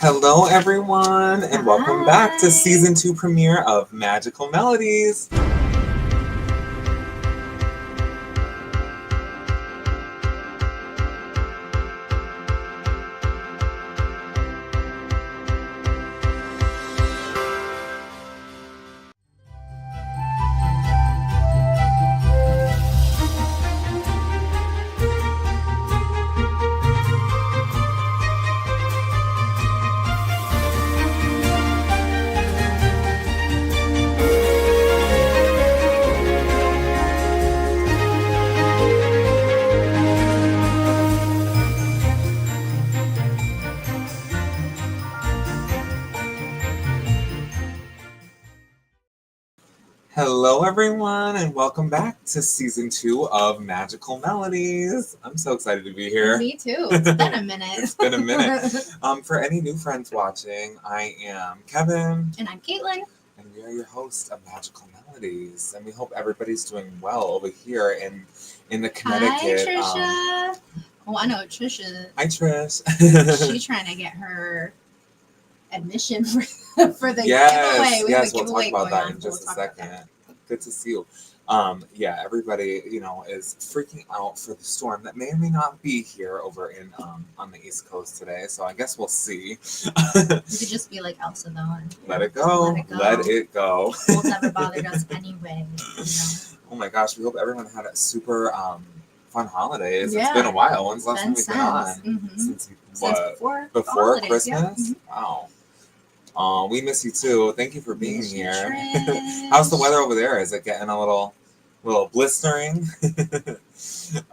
Hello, everyone, and welcome back to season 2 premiere of Magical Melodies. Hello, everyone, and welcome back to season 2 of Magical Melodies. I'm so excited to be here. Me too. It's been a minute. It's been a minute. For any new friends watching, I am Kevin. And I'm Caitlin. And we are your hosts of Magical Melodies. And we hope everybody's doing well over here in the Connecticut. Hi, Trisha. Oh, I know Trisha. Hi, Trish. She's trying to get her admission for the giveaway. Yes, we'll talk about that in just a second. Good to see you. Everybody, is freaking out for the storm that may or may not be here over in on the East Coast today. So I guess we'll see. You could just be like Elsa though. And, let it go. Let it go. Cold never bothered us anyway. Oh my gosh, we hope everyone had a super fun holidays. Yeah. It's been a while. When's the last time we've been on? Mm-hmm. Since before Christmas? Yeah. Mm-hmm. Wow. We miss you too. Thank you for being here. Trish. How's the weather over there? Is it getting a little blistering?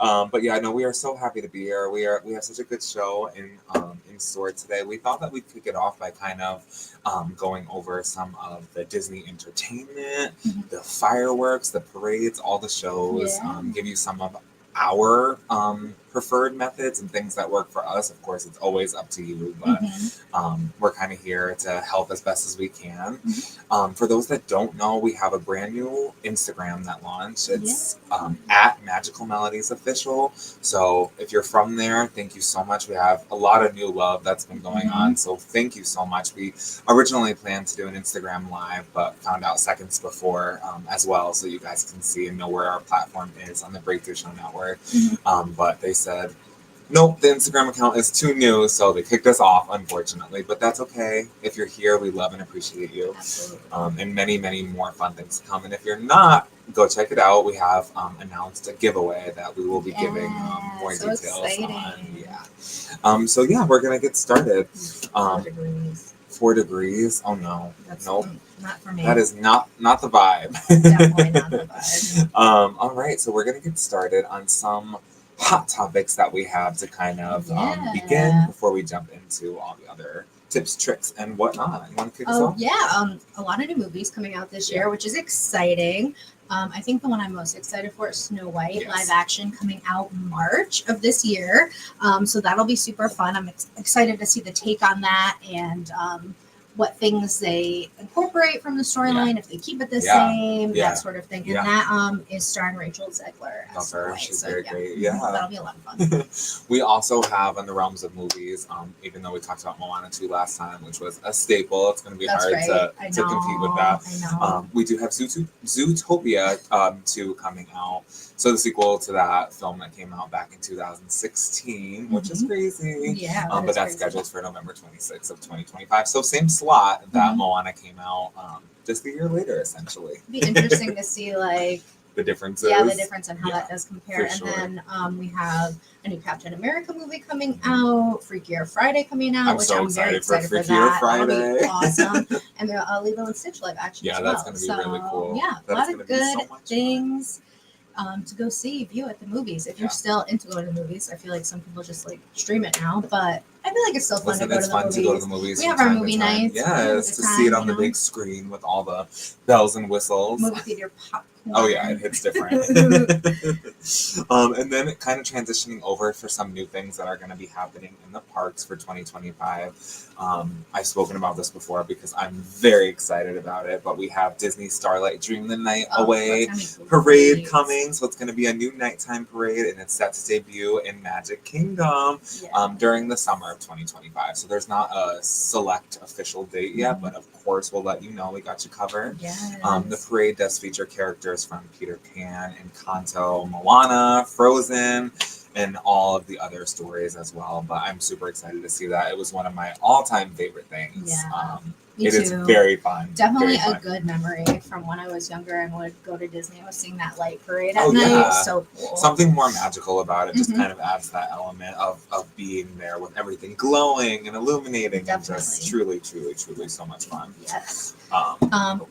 But yeah, no, we are so happy to be here. We have such a good show in store today. We thought that we'd kick it off by kind of going over some of the Disney entertainment, the fireworks, the parades, all the shows. Yeah. Give you some of our preferred methods and things that work for us. Of course, it's always up to you, but we're kind of here to help as best as we can. For those that don't know, we have a brand new Instagram that launched. It's at Magical Melodies Official. So if you're from there, thank you so much. We have a lot of new love that's been going on. So thank you so much. We originally planned to do an Instagram live, but found out seconds before as well, so you guys can see and know where our platform is on the Breakthrough Show Network. But they said, nope, the Instagram account is too new, so they kicked us off, unfortunately. But that's okay. If you're here, we love and appreciate you. Absolutely. And many, many more fun things to come. And if you're not, go check it out. We have announced a giveaway that we will be giving more so details exciting. on. So we're going to get started. 4 degrees. 4 degrees? Oh, no. Nope. Not for me. That is not the vibe. Definitely not the vibe. All right, so we're going to get started on some hot topics that we have to kind of begin before we jump into all the other tips, tricks, and whatnot. You want to kick us off? Yeah. A lot of new movies coming out this year, which is exciting. I think the one I'm most excited for is Snow White, live action, coming out March of this year. So that'll be super fun. I'm excited to see the take on that and what things they incorporate from the storyline, if they keep it the same, that sort of thing. And that is starring Rachel Zegler. Love her. She's very great. That'll be a lot of fun. We also have in the realms of movies, even though we talked about Moana 2 last time, which was a staple, it's going to be hard to compete with that. I know. We do have Zootopia 2 coming out. So the sequel to that film that came out back in 2016, which is crazy. Yeah. But that's scheduled for November 26th of 2025. So same slot that Moana came out just a year later, essentially. It'd be interesting to see the differences. Yeah, the difference and how that does compare. And then we have a new Captain America movie coming out, Freakier Friday coming out, I'm very excited for that. Friday. That'll be awesome. And the Lilo and Stitch live action as well. That's going to be really cool. Yeah, a lot of good things to go view at the movies. If you're still into going to the movies, I feel like some people just stream it now, but I feel like it's still fun to go to the movies. We have our movie nights. Yes, to see it on the big screen with all the bells and whistles. Movie theater Oh yeah, it hits different. And then kind of transitioning over for some new things that are going to be happening in the parks for 2025. I've spoken about this before because I'm very excited about it, but we have Disney Starlight Dream the Night Away parade coming. So it's going to be a new nighttime parade, and it's set to debut in Magic Kingdom during the summer of 2025. So there's not a select official date yet, but of course we'll let you know. We got you covered. Yes. The parade does feature characters from Peter Pan, Encanto, Moana, Frozen, and all of the other stories as well. But I'm super excited to see that. It was one of my all-time favorite things. Yeah. It is very fun. Definitely very fun. a good memory from when I was younger and would go to Disney. I was seeing that light parade at night. Yeah. So cool. Something more magical about it just kind of adds that element of being there with everything glowing and illuminating. Definitely. And just truly so much fun. Yes.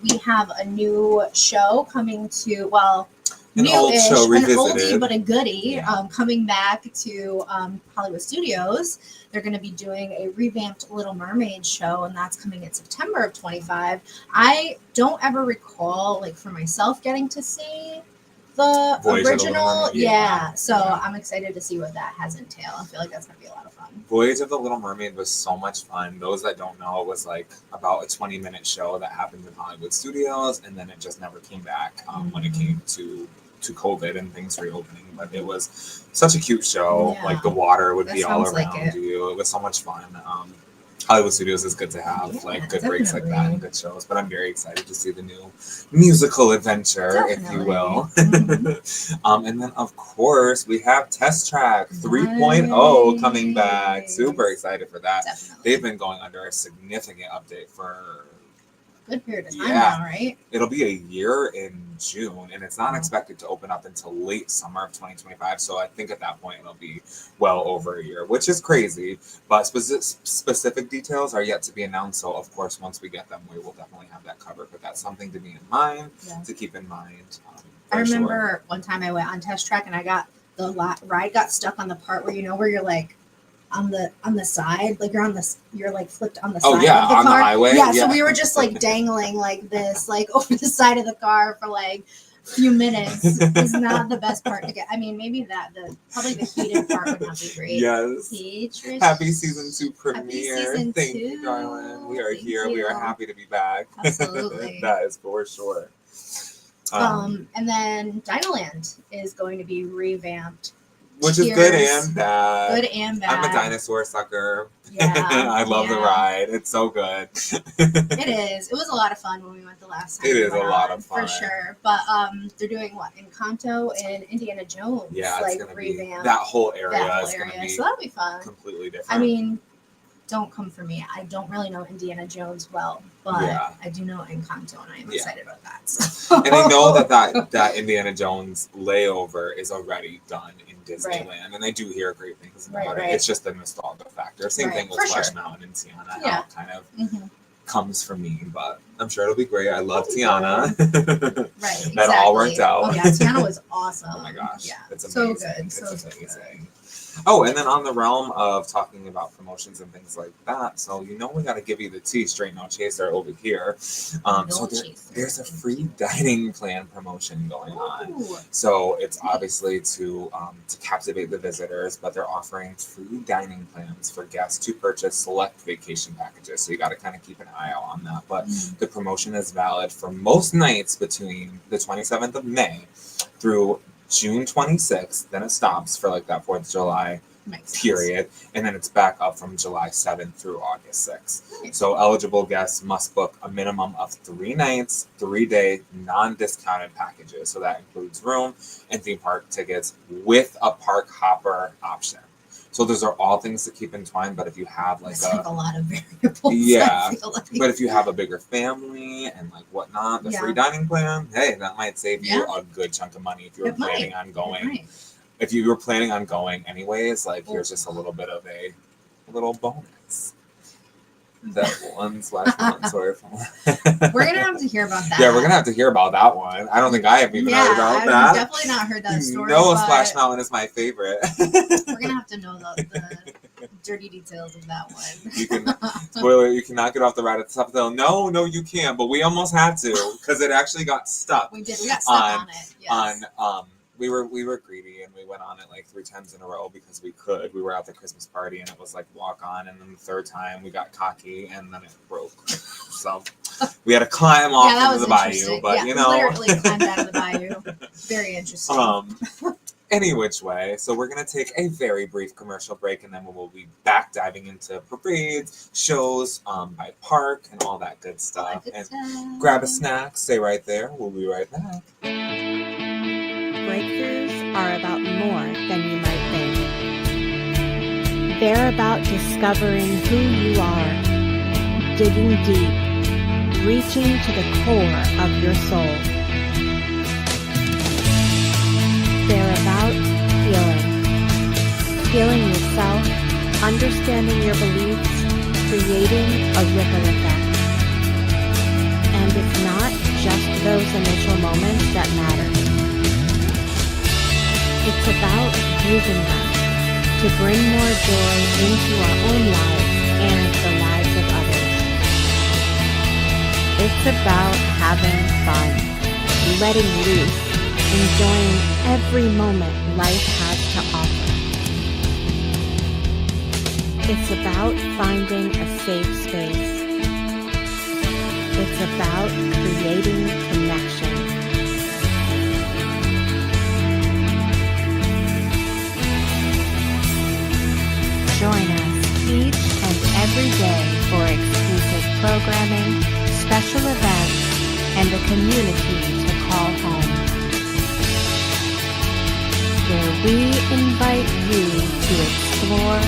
We have a new show coming to, well, an old show revisited. An oldie but a goodie, coming back to Hollywood Studios. They're going to be doing a revamped Little Mermaid show, and that's coming in September of 25. I don't ever recall, like, for myself getting to see the original. So I'm excited to see what that has entailed. I feel like that's going to be a lot of fun. Voyage of the Little Mermaid was so much fun. Those that don't know, it was like about a 20-minute show that happened in Hollywood Studios, and then it just never came back when it came to COVID and things reopening. But it was such a cute show. Like the water would be all around you. It was so much fun. Hollywood Studios is good to have good breaks like that and good shows. But I'm very excited to see the new musical adventure, if you will. And then of course we have Test Track 3.0 coming back. Super excited for that. They've been going under a significant update for good period of time now, right? It'll be a year in June, and it's not expected to open up until late summer of 2025. So I think at that point it'll be well over a year, which is crazy. But specific details are yet to be announced. So of course, once we get them, we will definitely have that covered. But that's something to be in mind, to keep in mind. I remember one time I went on Test Track, and I got the ride got stuck on the part where where you're like on the side, like you're like flipped on the side of the car. The highway. So we were just like dangling like this, like over the side of the car for like a few minutes. Is not the best part to get. I mean, maybe probably the heated part would not be great. Yes. Peach, happy season 2 premiere. Thank you, darling. We are here. We are happy to be back. Absolutely. That is for sure. And then Dinoland is going to be revamped. Which is good and bad. Good and bad. I'm a dinosaur sucker. Yeah. I love the ride. It's so good. It is. It was a lot of fun when we went the last time. It is a lot of fun. For sure. But they're doing Encanto and Indiana Jones. Yeah, it's like revamp. That whole area is going to be so that'll be fun. Completely different. I mean, don't come for me. I don't really know Indiana Jones well, but I do know Encanto, and I am excited about that. So. And I know that Indiana Jones layover is already done in Disneyland, and I do hear great things about it. It's just the nostalgia factor. Same thing with Splash Mountain and Tiana. How it kind of comes from me, but I'm sure it'll be great. I love Tiana. That all worked out. Oh yeah, Tiana was awesome. Oh my gosh, it's amazing. So good. It's amazing. Oh, and then on the realm of talking about promotions and things like that, so we got to give you the tea, straight no chaser over here. There's a free dining plan promotion going on. So it's obviously to captivate the visitors, but they're offering free dining plans for guests to purchase select vacation packages. So you got to kind of keep an eye out on that. But the promotion is valid for most nights between the 27th of May through June 26th, then it stops for like that 4th of July period, and then it's back up from July 7th through August 6th. So eligible guests must book a minimum of 3 nights, 3-day, non-discounted packages. So that includes room and theme park tickets with a park hopper option. So those are all things to keep in mind, but if you have like a lot of variables. Yeah, but if you have a bigger family and like whatnot, the free dining plan, hey, that might save you a good chunk of money if you were planning on going. If you were planning on going anyways, like here's just a little bit of a little bonus. That one /1 story from We're gonna have to hear about that. Yeah, we're gonna have to hear about that one. I don't think I have even heard about that. I've definitely not heard that story. No, Splash Mountain is my favorite. We're gonna have to know the dirty details of that one. You can spoiler. You cannot get off the ride at the top of the hill. No, you can't. But we almost had to because it actually got stuck. We did. We got stuck on it. Yes. We were greedy and we went on it like 3 times in a row because we could. We were at the Christmas party and it was like walk on, and then the third time we got cocky and then it broke. So we had to climb off into the bayou. But literally climbed out of the bayou. Very interesting. Any which way, so we're going to take a very brief commercial break, and then we'll be back diving into parades, shows by park, and all that good stuff. And grab a snack, stay right there. We'll be right back. Breakthroughs are about more than you might think. They're about discovering who you are, digging deep, reaching to the core of your soul. They're about healing yourself, understanding your beliefs, creating a ripple effect. And it's not just those initial moments that matter. It's about using them to bring more joy into our own lives and the lives of others. It's about having fun, letting loose, enjoying every moment life has to offer. It's about finding a safe space. It's about creating connection. Join us each and every day for exclusive programming, special events, and a community to call home, where we invite you to explore,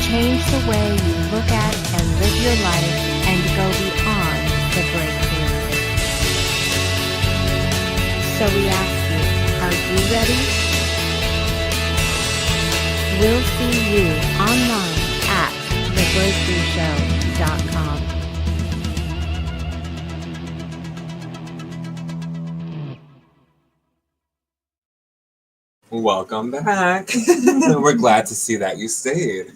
change the way you look at and live your life, and go beyond the breakthrough. So we ask you, are you ready? We'll see you online at thebreakthroughshow.com. Welcome back. We're glad to see that you stayed.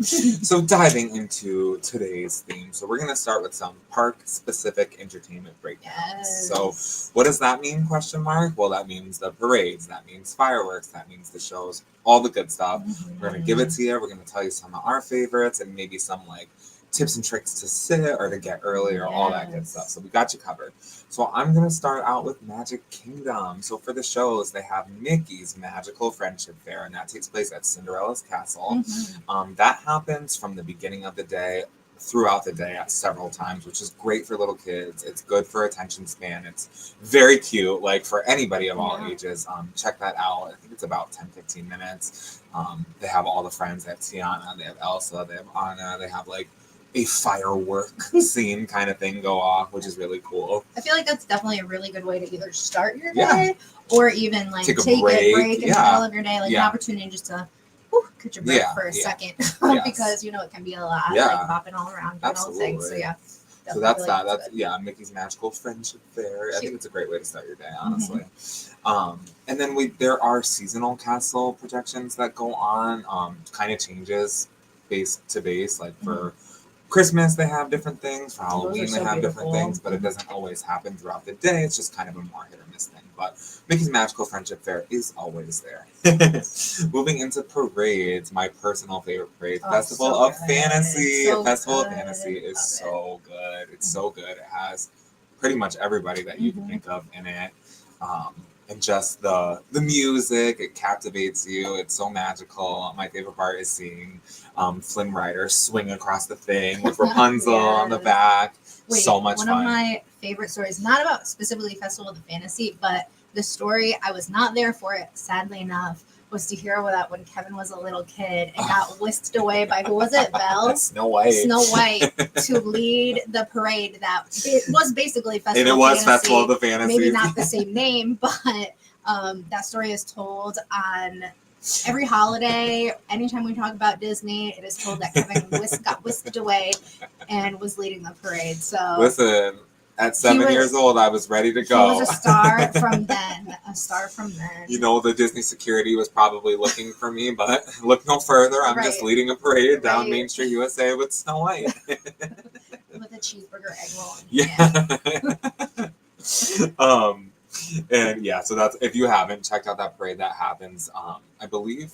So diving into today's theme. So we're going to start with some park-specific entertainment breakdowns. Yes. So what does that mean, question mark? Well, that means the parades. That means fireworks. That means the shows. All the good stuff. Mm-hmm. We're going to give it to you. We're going to tell you some of our favorites and maybe some like tips and tricks to sit or to get early or all that good stuff. So we got you covered. So I'm going to start out with Magic Kingdom. So for the shows, they have Mickey's Magical Friendship Fair, and that takes place at Cinderella's Castle. Mm-hmm. That happens from the beginning of the day throughout the day at several times, which is great for little kids. It's good for attention span. It's very cute, like for anybody of all ages. Check that out. I think it's about 10-15 minutes. They have all the friends. They have Tiana, they have Elsa, they have Anna, they have like a firework scene kind of thing go off, which is really cool. I feel like that's definitely a really good way to either start your day or even like take a break in the middle of your day, like an opportunity just to catch your breath for a second because you know it can be a lot, like bopping all around doing all the things. So so that's that. That's Mickey's Magical Friendship Fair. I think it's a great way to start your day, honestly. Mm-hmm. And then there are seasonal castle projections that go on. Kind of changes base to base, like for Christmas, they have different things. For Halloween, they have different things, but it doesn't always happen throughout the day. It's just kind of a more hit or miss thing. But Mickey's Magical Friendship Fair is always there. Moving into parades, my personal favorite parade, Festival of Fantasy. Festival of Fantasy is so good. It's so good. It has pretty much everybody that you can think of in it. And just the music, it captivates you. It's so magical. My favorite part is seeing Flynn Rider swing across the thing with Rapunzel on the back. So much fun. One of my favorite stories, not about specifically Festival of the Fantasy, but the story, I was not there for it, sadly enough, was to hear that when Kevin was a little kid and got whisked away by, who was it, Belle? Snow White to lead the parade that it was basically Festival and it of was Fantasy. Festival of the Fantasy. Maybe not the same name, but that story is told on every holiday. Anytime we talk about Disney, it is told that Kevin got whisked away and was leading the parade. So listen, At 7 years old, I was ready to go. He was a star from then. A star from then. You know, the Disney security was probably looking for me, but look no further. I'm just leading a parade down Main Street, USA with Snow White. With a cheeseburger egg roll. Yeah. And yeah, so that's, if you haven't checked out that parade, that happens, I believe,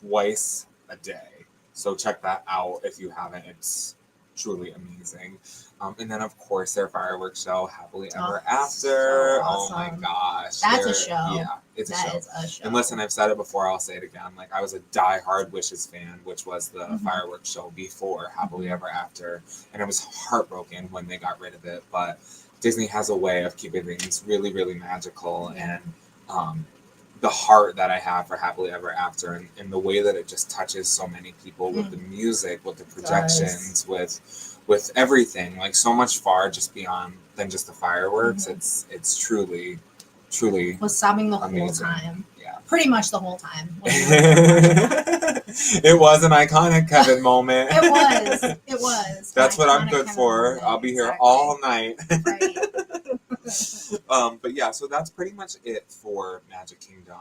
twice a day. So check that out if you haven't. It's truly amazing. And then, of course, their fireworks show, Happily Ever After. So awesome. Oh my gosh. That's a show. Yeah, it's a show. That is a show. And listen, I've said it before, I'll say it again. Like, I was a diehard Wishes fan, which was the fireworks show before Happily Ever After. And I was heartbroken when they got rid of it. But Disney has a way of keeping things really, really magical. And the heart that I have for Happily Ever After, and the way that it just touches so many people with the music, with the projections, with everything, like so much far just beyond than just the fireworks. It's truly was sobbing the amazing. Whole time. Yeah, pretty much the whole time. It was an iconic Kevin moment. It was. That's what I'm good for. I'll be here all night. Right. But yeah, so that's pretty much it for Magic Kingdom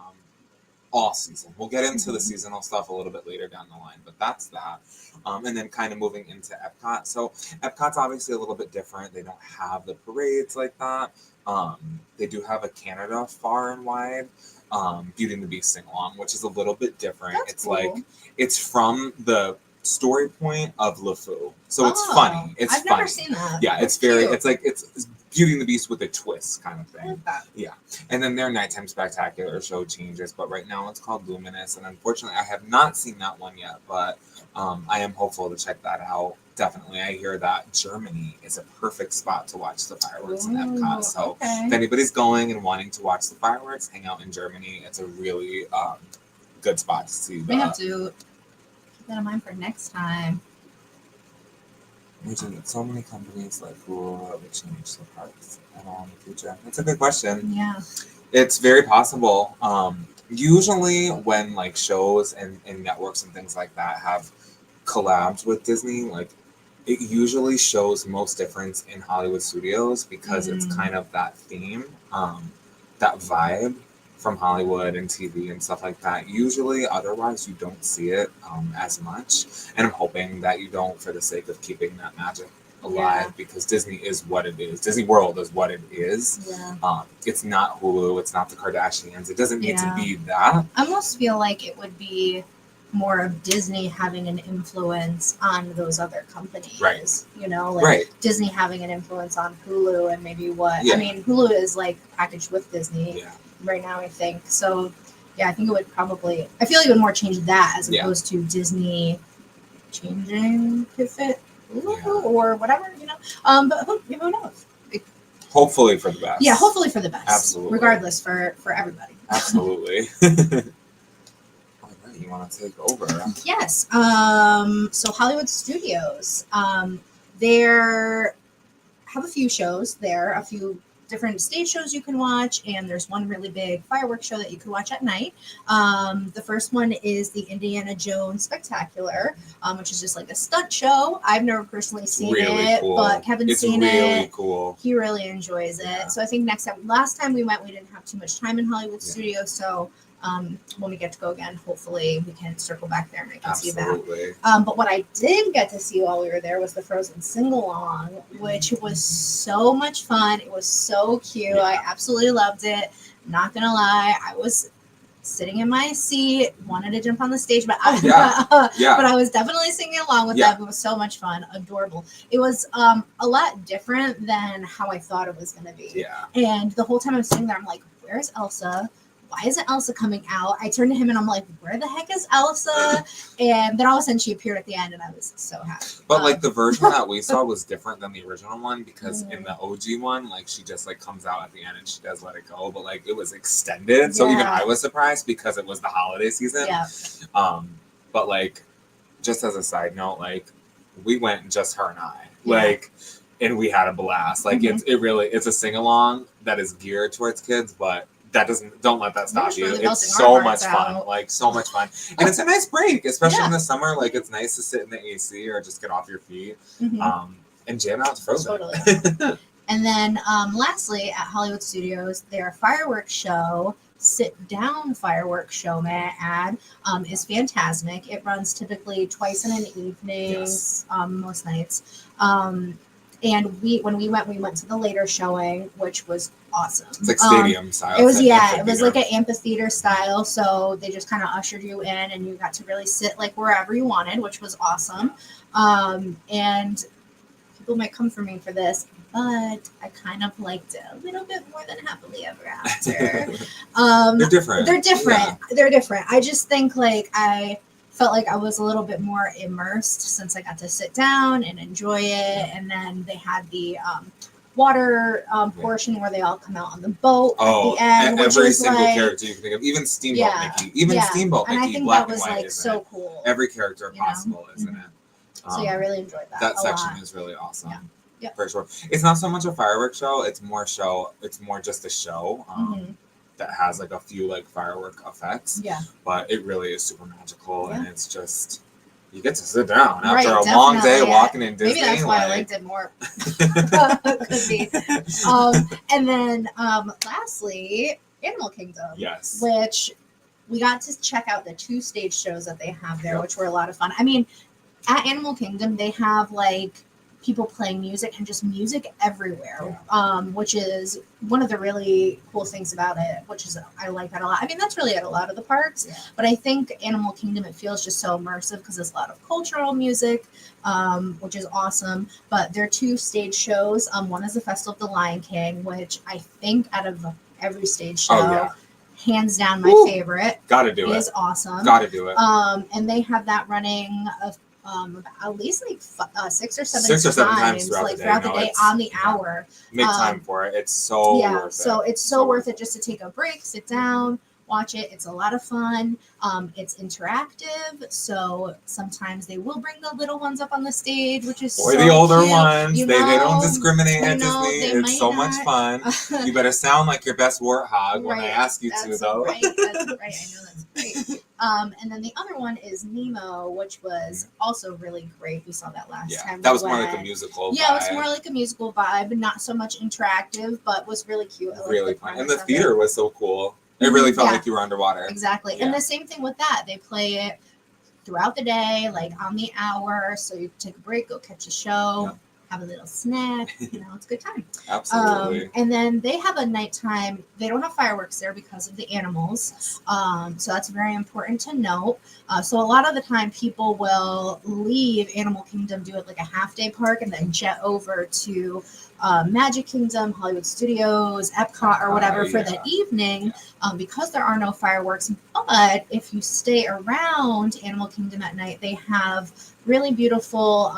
all season. We'll get into the seasonal stuff a little bit later down the line, but that's that. And then kind of moving into Epcot. So Epcot's obviously a little bit different. They don't have the parades like that. They do have a Canada Far and Wide Beauty and the Beast sing-along, which is a little bit different. That's it's cool. like, it's from the story point of LeFou. So it's funny. I've never seen that. Yeah, it's very, cute. It's like, it's Beauty and the Beast with a twist kind of thing. I like that. Yeah. And then their Nighttime Spectacular show changes, but right now it's called Luminous. And unfortunately, I have not seen that one yet, but I am hopeful to check that out. Definitely. I hear that Germany is a perfect spot to watch the fireworks in Epcot. So if anybody's going and wanting to watch the fireworks, hang out in Germany. It's a really good spot to see. We have to keep that in mind for next time. So many companies like who will change the parks at all in the future? That's a good question. Yeah. It's very possible. Usually when like shows and networks and things like that have collabs with Disney, like it usually shows most difference in Hollywood studios because it's kind of that theme, that vibe from Hollywood and TV and stuff like that. Usually, otherwise, you don't see it as much. And I'm hoping that you don't for the sake of keeping that magic alive because Disney is what it is. Disney World is what it is. Yeah. It's not Hulu. It's not the Kardashians. It doesn't need to be that. I almost feel like it would be more of Disney having an influence on those other companies. Right. You know, like Disney having an influence on Hulu and maybe what. I mean, Hulu is like packaged with Disney right now, I think. So, yeah, I think it would probably, I feel like it would more change that as opposed to Disney changing to fit Hulu or whatever, you know. But who knows? Hopefully for the best. Yeah, hopefully for the best. Absolutely. Regardless for everybody. Absolutely. You want to take over? Yes. So Hollywood Studios, there have a few shows there, a few different stage shows you can watch, and there's one really big fireworks show that you can watch at night. The first one is the Indiana Jones Spectacular, which is just like a stunt show. I've never personally seen it, but Kevin's seen it. It's really cool. He really enjoys it. So I think last time we went, we didn't have too much time in Hollywood Studios, so when we get to go again, hopefully we can circle back there and I can see that. But what I did get to see while we were there was the Frozen sing-along, which was so much fun. It was so cute. I absolutely loved it. Not gonna lie, I was sitting in my seat, wanted to jump on the stage, but but I was definitely singing along with them. It was so much fun, adorable. It was a lot different than how I thought it was gonna be. And the whole time I'm sitting there, I'm like, where's Elsa? Why isn't Elsa coming out? I turned to him and I'm like, where the heck is Elsa? And then all of a sudden she appeared at the end and I was so happy. But like the version that we saw was different than the original one because in the OG one, like she just like comes out at the end and she does let it go. But like it was extended. So even I was surprised because it was the holiday season. But like just as a side note, like we went just her and I. Like and we had a blast. Like it's a sing-along that is geared towards kids, but don't let that stop you. It's so much fun. Like so much fun. And it's a nice break, especially in the summer. Like it's nice to sit in the AC or just get off your feet and jam out to Frozen. Totally. And then lastly, at Hollywood Studios, their fireworks show, sit-down fireworks show, may I add, is fantastic. It runs typically twice in an evening, Yes. Most nights. And when we went to the later showing, which was awesome. It's like stadium style. It was, It's an yeah, it was like amphitheater. an amphitheater style. So they just kind of ushered you in, and you got to really sit like wherever you wanted, which was awesome. And people might come for me for this, but I kind of liked it a little bit more than Happily Ever After. They're different. They're different. Yeah. They're different. I just think like I felt like I was a little bit more immersed since I got to sit down and enjoy it. And then they had the water portion where they all come out on the boat at the end. Which Every is single like, character you can think of, even Steamboat Mickey, Steamboat and Mickey, I think black that was and white, like isn't so it? cool. Every character you know? possible, isn't Mhm. it? So yeah, I really enjoyed that. That a section lot. is really awesome. Yeah. Yep. For sure. It's not so much a fireworks show, it's more just a show. That has like a few like firework effects. Yeah. But it really is super magical, Yeah. and it's just you get to sit down after Right, a long day definitely. walking in Disney. Maybe that's why I liked it more. Could be. And then lastly, Animal Kingdom. Yes. Which we got to check out the 2 stage shows that they have there, Yep. which were a lot of fun. I mean, at Animal Kingdom, they have like people playing music and just music everywhere, which is one of the really cool things about it, which is I like that a lot. I mean, that's really at a lot of the parks, but I think Animal Kingdom, it feels just so immersive because there's a lot of cultural music, which is awesome. But there are 2 stage shows. One is the Festival of the Lion King, which I think out of every stage show, hands down my favorite. Gotta do it. Is awesome. Gotta do it. And they have that running at least like 6 or 7 times throughout the day on the hour. Make time for it. It's so worth it. So it's so worth it just to take a break, sit down, watch it. It's a lot of fun. It's interactive, so sometimes they will bring the little ones up on the stage, which is or so the older cute. ones. You they know, don't discriminate at you know, Disney. they It's so might much not. fun. You better sound like your best warthog when I ask you to, That's though. Right. That's right. I know that's great. And then the other one is Nemo, which was also really great. We saw that last time. That was more like a musical vibe. Yeah, it was more like a musical vibe, not so much interactive, but was really cute. Really fun. And the theater was so cool. It really felt like you were underwater. Exactly. And the same thing with that. They play it throughout the day, like on the hour. So you take a break, go catch a show, have a little snack. You know, it's a good time. Absolutely. And then they have a nighttime. They don't have fireworks there because of the animals. So that's very important to note. So a lot of the time people will leave Animal Kingdom, do it like a half-day park, and then jet over to Magic Kingdom, Hollywood Studios, Epcot, or whatever for the evening, because there are no fireworks. But if you stay around Animal Kingdom at night, they have really beautiful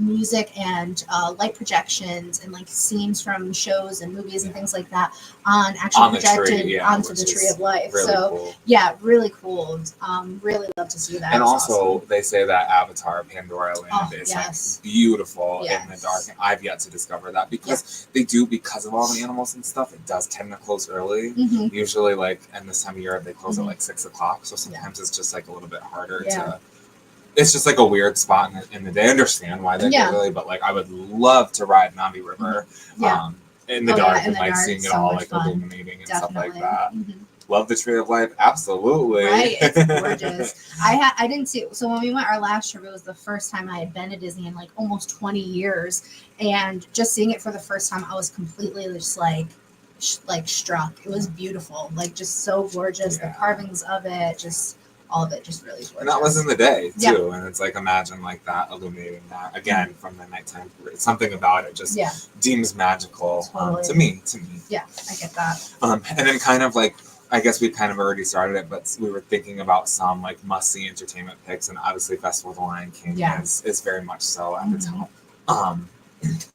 music and light projections and like scenes from shows and movies and things like that projected onto the Tree of Life. Really cool. Really cool. Really love to see that. And also, they say that Avatar Pandora Land is like beautiful in the dark. And I've yet to discover that because because of all the animals and stuff, it does tend to close early. Usually, like, and this time of year, they close at like 6 o'clock. So sometimes it's just like a little bit harder to. It's just like a weird spot in the day. I understand why they go early, but like I would love to ride Navi River in the dark and like seeing it all like illuminating and stuff like that. Love the Tree of Life, absolutely. Right, it's gorgeous. I didn't see it. So when we went our last trip, it was the first time I had been to Disney in like almost 20 years, and just seeing it for the first time, I was completely just like struck. It was beautiful, like just so gorgeous. The carvings of it, just. All of it just really gorgeous. And that was in the day too, and it's like imagine like that illuminating that again from the nighttime. Something about it just deems magical to me. Yeah, I get that. And then kind of like I guess we kind of already started it, but we were thinking about some like must see entertainment picks, and obviously Festival of the Lion King is very much so at the top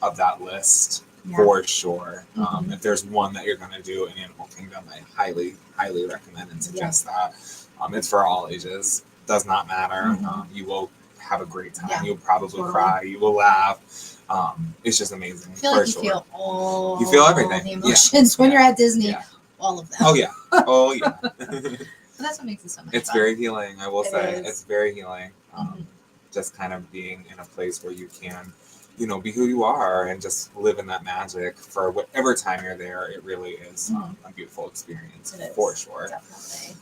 of that list for sure. If there's one that you're gonna do in Animal Kingdom, I highly recommend and suggest that. It's for all ages. Does not matter. You will have a great time. You'll probably cry. You will laugh. It's just amazing. I feel like you feel all. You feel everything. The emotions when you're at Disney. All of them. Oh yeah. But that's what makes it so much. It's very healing. I will say it's very healing. Just kind of being in a place where you can be who you are and just live in that magic for whatever time you're there. It really is a beautiful experience for sure. Definitely.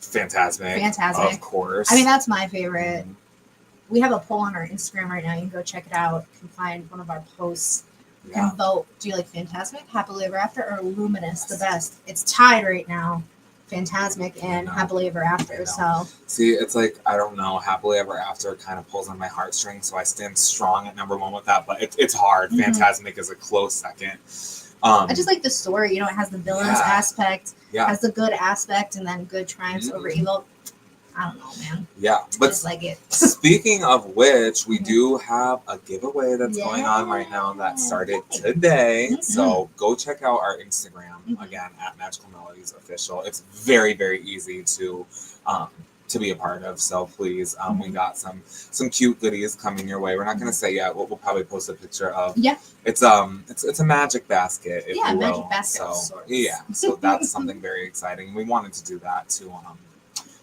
Fantastic. Of course. I mean, that's my favorite. We have a poll on our Instagram right now. You can go check it out. You can find one of our posts. You can vote. Do you like Fantasmic, Happily Ever After, or Luminous the best? It's tied right now. Fantasmic and Happily Ever After. So see, it's like, I don't know, Happily Ever After kind of pulls on my heartstrings, so I stand strong at number one with that, but it's hard. Fantasmic is a close second. I just like the story. It has the villainous aspect, has the good aspect, and then good triumphs over evil. I don't know, man. Yeah, but I just like it. Speaking of which, we do have a giveaway that's going on right now that started today. So go check out our Instagram again at Magical Melodies Official. It's very, very easy to be a part of. So please, we got some cute goodies coming your way. We're not going to say yet. We'll probably post a picture of. Yeah. It's a magic basket. If you will. Magic basket. So so that's something very exciting. We wanted to do that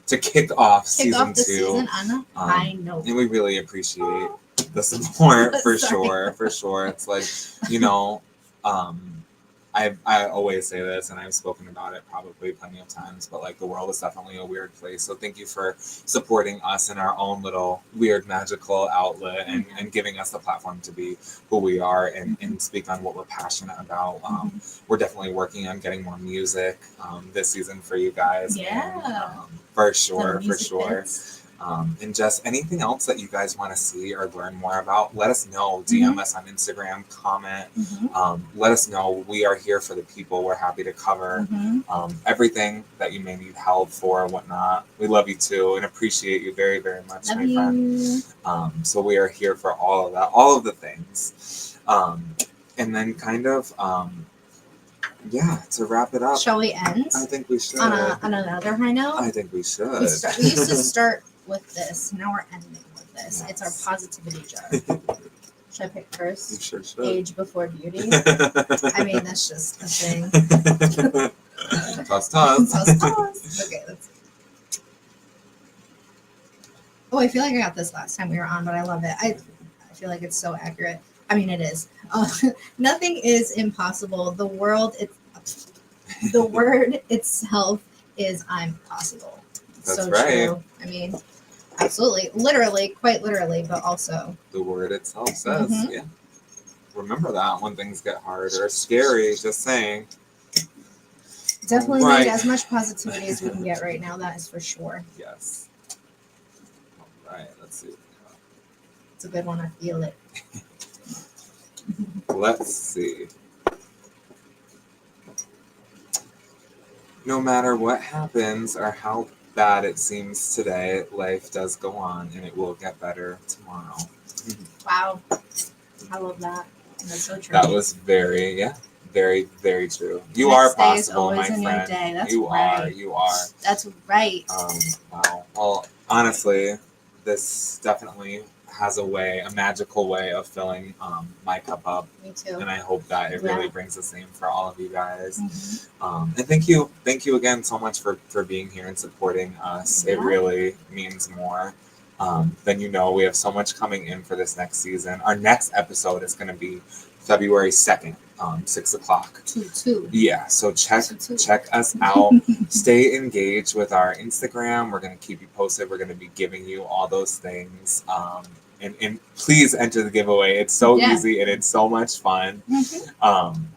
to kick off season 2. Season on a high note. And we really appreciate the support for sure. It's like, I always say this, and I've spoken about it probably plenty of times, but like the world is definitely a weird place. So thank you for supporting us in our own little weird magical outlet and giving us the platform to be who we are and speak on what we're passionate about. We're definitely working on getting more music this season for you guys. Yeah. And, for sure. And just anything else that you guys want to see or learn more about, let us know. DM us on Instagram, comment. Let us know. We are here for the people. We're happy to cover everything that you may need help for and whatnot. We love you too and appreciate you very, very much, my friend. So we are here for all of that, all of the things. And then kind of... to wrap it up. Shall we end? I think we should. On another high note? I think we should. We used to start with this. Now we're ending with this. Yes. It's our positivity jar. Should I pick first? You sure should. Age before beauty. I mean, that's just a thing. Toss. Okay, let's... Oh, I feel like I got this last time we were on, but I love it. I feel like it's so accurate. I mean, it is. Nothing is impossible. The word itself is I'm possible. That's so right. True. I mean, absolutely. Literally, quite literally, but also. The word itself says, Remember that when things get hard or scary, just saying. Definitely need as much positivity as we can get right now. That is for sure. Yes. All right. Let's see. It's a good one. I feel it. Let's see. No matter what happens or how bad it seems today, life does go on and it will get better tomorrow. Wow. I love that. That's so true. That was very, very true. You are possible, my friend. That's you right. You are. That's right. Wow. Well, honestly, this definitely has a magical way of filling my cup up. Me too. And I hope that it really brings the same for all of you guys. And thank you again so much for being here and supporting us. It really means more than you know. We have so much coming in for this next season. Our next episode is going to be February 2nd, 6 o'clock. 2. Yeah, so check us out. Stay engaged with our Instagram. We're going to keep you posted. We're going to be giving you all those things. And please enter the giveaway. It's so easy and it's so much fun. And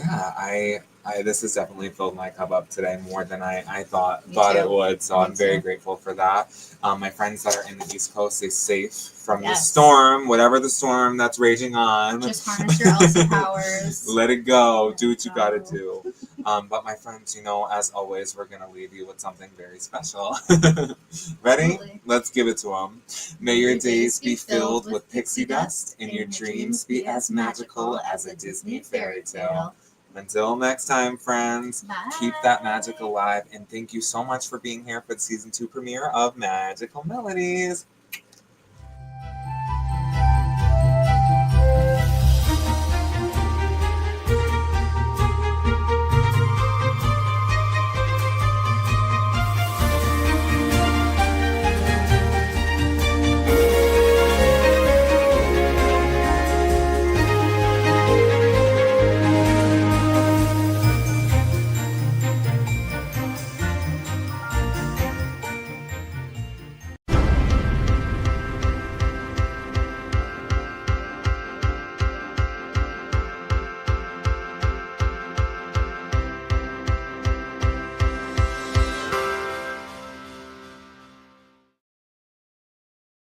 I this has definitely filled my cup up today more than I thought it would. So I'm very grateful for that. My friends that are in the East Coast, stay safe from the storm, whatever the storm that's raging on. Just harness your Elsa powers. Let it go. Do what you gotta do. But my friends, as always, we're gonna leave you with something very special. Ready? Absolutely. Let's give it to them. May your days be filled with pixie dust, and your dreams be as magical as a Disney fairy tale. Until next time, friends, keep that magic alive. And thank you so much for being here for the season 2 premiere of Magical Melodies.